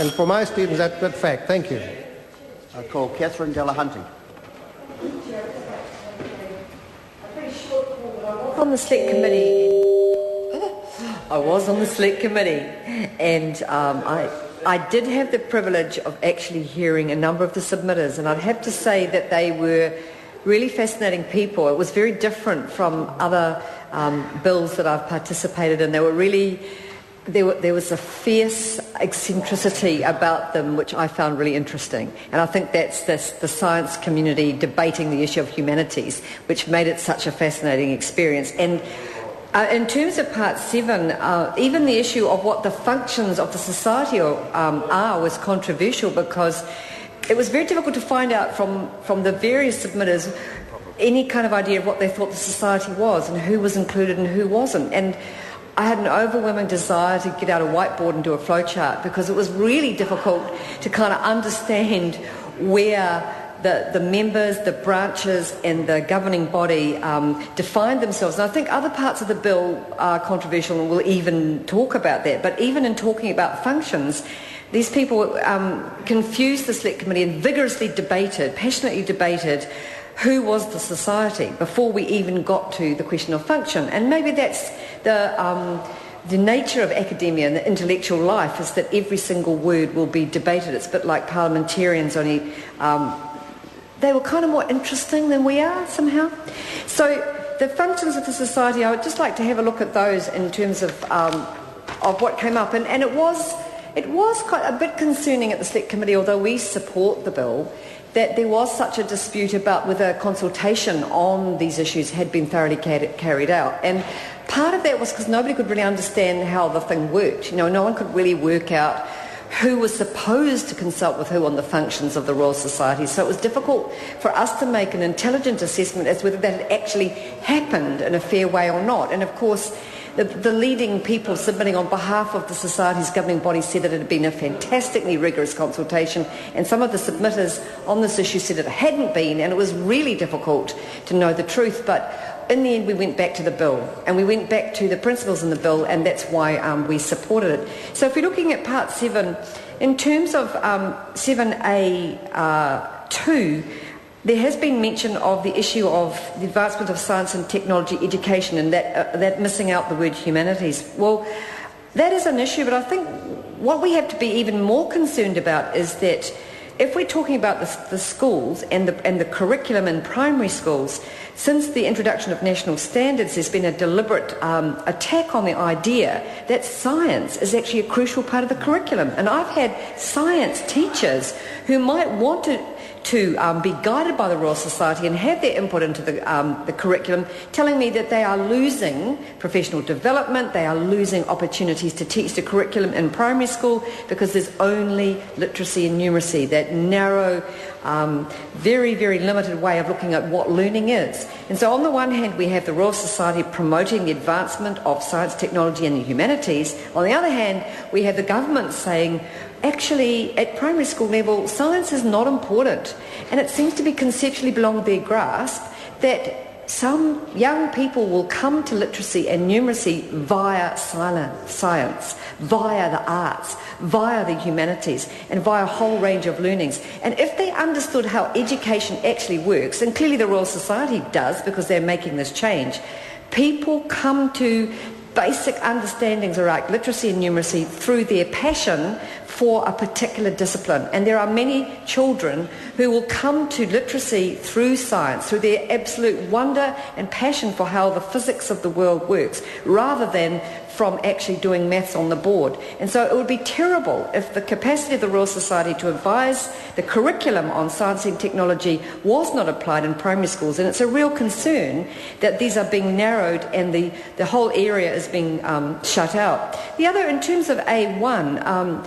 And for my students, that's a good fact. Thank you. I call Catherine Delahunty. On the select committee, I was on the select committee, and I did have the privilege of actually hearing a number of the submitters, and I'd have to say that they were really fascinating people. It was very different from other bills that I've participated in. They were really, there was a fierce eccentricity about them which I found really interesting, and I think that's the science community debating the issue of humanities, which made it such a fascinating experience. And in terms of Part 7, even the issue of what the functions of the society are was controversial, because it was very difficult to find out from the various submitters any kind of idea of what they thought the society was and who was included and who wasn't. And I had an overwhelming desire to get out a whiteboard and do a flowchart, because it was really difficult to kind of understand where the members, the branches and the governing body defined themselves. And I think other parts of the bill are controversial, and we'll even talk about that. But even in talking about functions, these people confused the select committee and vigorously debated, passionately debated, who was the society before we even got to the question of function. And maybe that's the nature of academia and the intellectual life, is that every single word will be debated. It's a bit like parliamentarians, only they were kind of more interesting than we are somehow. So the functions of the society, I would just like to have a look at those in terms of what came up. And it was quite a bit concerning at the select committee, although we support the bill, that there was such a dispute about whether consultation on these issues had been thoroughly carried out. And part of that was because nobody could really understand how the thing worked. You know, no one could really work out who was supposed to consult with who on the functions of the Royal Society. So it was difficult for us to make an intelligent assessment as to whether that had actually happened in a fair way or not. And of course, the leading people submitting on behalf of the Society's governing body said that it had been a fantastically rigorous consultation, and some of the submitters on this issue said it hadn't been, and it was really difficult to know the truth. But in the end, we went back to the bill, and we went back to the principles in the bill, and that's why we supported it. So if we're looking at Part 7, in terms of 7A2, there has been mention of the issue of the advancement of science and technology education, and that missing out the word humanities. Well, that is an issue, but I think what we have to be even more concerned about is that if we're talking about the schools and the curriculum in primary schools, since the introduction of national standards, there's been a deliberate attack on the idea that science is actually a crucial part of the curriculum. And I've had science teachers who might want to be guided by the Royal Society and have their input into the curriculum, telling me that they are losing professional development, they are losing opportunities to teach the curriculum in primary school because there's only literacy and numeracy, that narrow, very, very limited way of looking at what learning is. And so on the one hand, we have the Royal Society promoting the advancement of science, technology and the humanities. On the other hand, we have the government saying, actually, at primary school level, science is not important. And it seems to be conceptually beyond their grasp that some young people will come to literacy and numeracy via science, via the arts, via the humanities, and via a whole range of learnings. And if they understood how education actually works, and clearly the Royal Society does because they're making this change, people come to basic understandings around literacy and numeracy through their passion for a particular discipline. And there are many children who will come to literacy through science, through their absolute wonder and passion for how the physics of the world works, rather than from actually doing maths on the board. And so it would be terrible if the capacity of the Royal Society to advise the curriculum on science and technology was not applied in primary schools. And it's a real concern that these are being narrowed and the whole area is being shut out. The other, in terms of A1,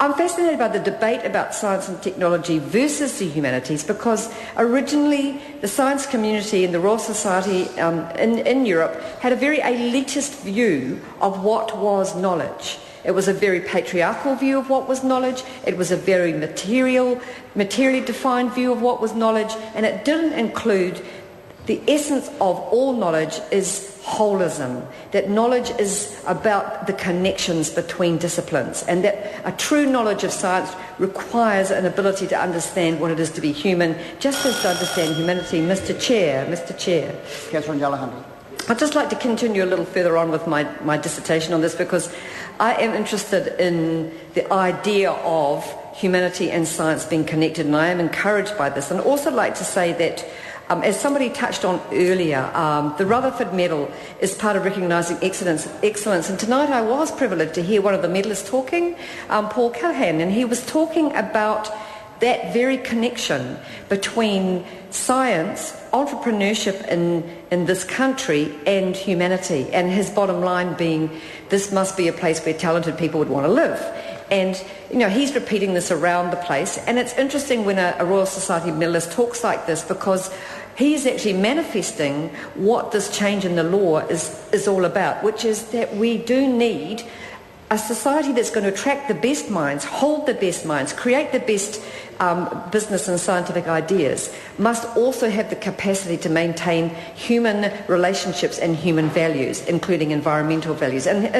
I'm fascinated by the debate about science and technology versus the humanities, because originally the science community and the Royal Society in Europe had a very elitist view of what was knowledge. It was a very patriarchal view of what was knowledge. It was a very materially defined view of what was knowledge, and it didn't include the essence of all knowledge is holism, that knowledge is about the connections between disciplines, and that a true knowledge of science requires an ability to understand what it is to be human, just as to understand humanity. Mr. Chair. Catherine Delahunty. I'd just like to continue a little further on with my dissertation on this, because I am interested in the idea of humanity and science being connected, and I am encouraged by this. And I'd also like to say that as somebody touched on earlier, the Rutherford Medal is part of recognising excellence. And tonight I was privileged to hear one of the medalists talking, Paul Callahan, and he was talking about that very connection between science, entrepreneurship in this country, and humanity. And his bottom line being, this must be a place where talented people would want to live. And, you know, he's repeating this around the place. And it's interesting when a Royal Society medalist talks like this, because he is actually manifesting what this change in the law is all about, which is that we do need a society that's going to attract the best minds, hold the best minds, create the best business and scientific ideas, must also have the capacity to maintain human relationships and human values, including environmental values. And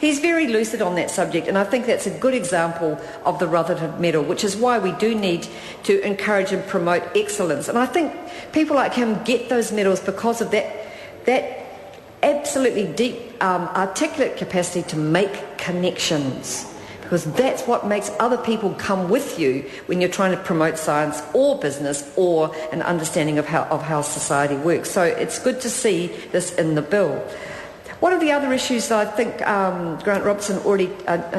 he's very lucid on that subject, and I think that's a good example of the Rutherford Medal, which is why we do need to encourage and promote excellence. And I think people like him get those medals because of that absolutely deep, articulate capacity to make connections, because that's what makes other people come with you when you're trying to promote science or business or an understanding of how society works. So it's good to see this in the bill. One of the other issues that I think Grant Robertson already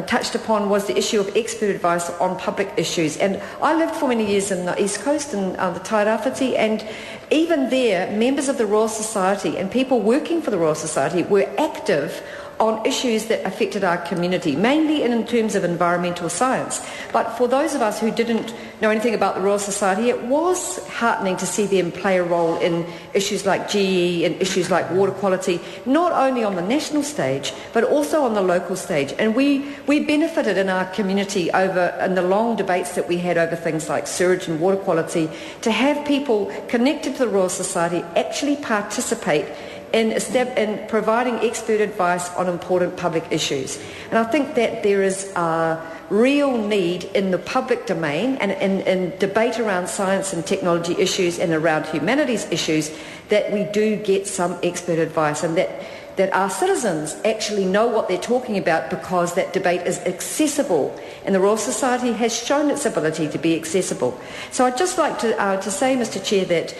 touched upon was the issue of expert advice on public issues. And I lived for many years in the East Coast in the Tairawhiti, and even there, members of the Royal Society and people working for the Royal Society were active on issues that affected our community, mainly in terms of environmental science. But for those of us who didn't know anything about the Royal Society, it was heartening to see them play a role in issues like GE and issues like water quality, not only on the national stage, but also on the local stage. And we benefited in our community in the long debates that we had over things like sewage and water quality, to have people connected to the Royal Society actually participate in providing expert advice on important public issues. And I think that there is a real need in the public domain and in debate around science and technology issues and around humanities issues, that we do get some expert advice, and that our citizens actually know what they're talking about, because that debate is accessible, and the Royal Society has shown its ability to be accessible. So I'd just like to say, Mr. Chair, that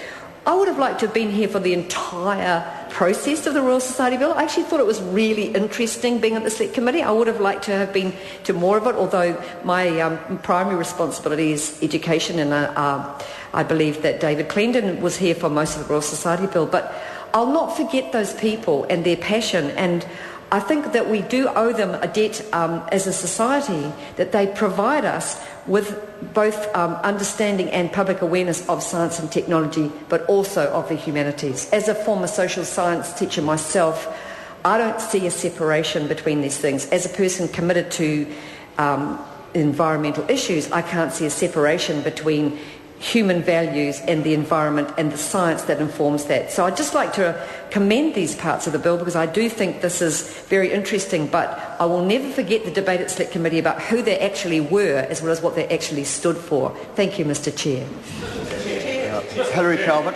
I would have liked to have been here for the entire process of the Royal Society Bill. I actually thought it was really interesting being at the Select Committee. I would have liked to have been to more of it, although my primary responsibility is education, and I believe that David Clendon was here for most of the Royal Society Bill. But I'll not forget those people and their passion, and I think that we do owe them a debt as a society, that they provide us with both understanding and public awareness of science and technology, but also of the humanities. As a former social science teacher myself, I don't see a separation between these things. As a person committed to environmental issues, I can't see a separation between human values and the environment and the science that informs that. So I'd just like to commend these parts of the bill, because I do think this is very interesting, but I will never forget the debate at Select Committee about who they actually were as well as what they actually stood for. Thank you, Mr. Chair. Hilary Calvert.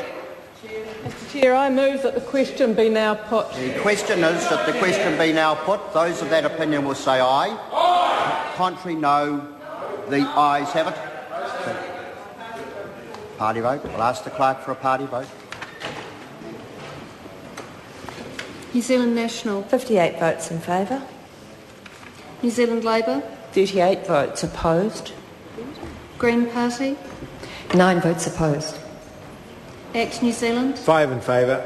Mr. Chair, I move that the question be now put. The question is that the question be now put. Those of that opinion will say aye. Aye. Contrary, no. The ayes have it. Party vote. I'll ask the clerk for a party vote. New Zealand National. 58 votes in favour. New Zealand Labour. 38 votes opposed. Green Party. 9 votes opposed. Act New Zealand. 5 in favour.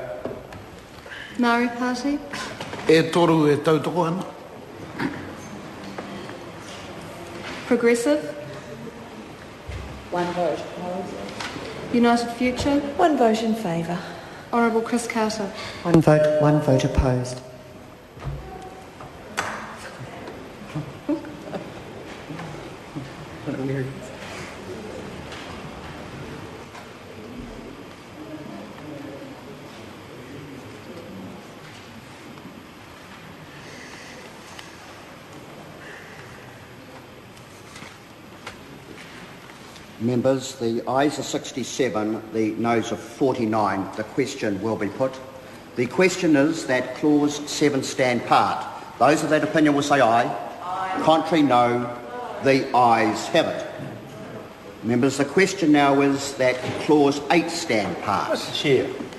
Maori Party. E toru e tautoko ana. Progressive. 1 vote opposed. United Future. 1 vote in favour. Honourable Chris Carter. 1 vote opposed. Members, the ayes are 67, the noes are 49. The question will be put. The question is that Clause 7 stand part. Those of that opinion will say aye. Aye. Contrary, no. The ayes have it. Members, the question now is that Clause 8 stand part. Mr Chair.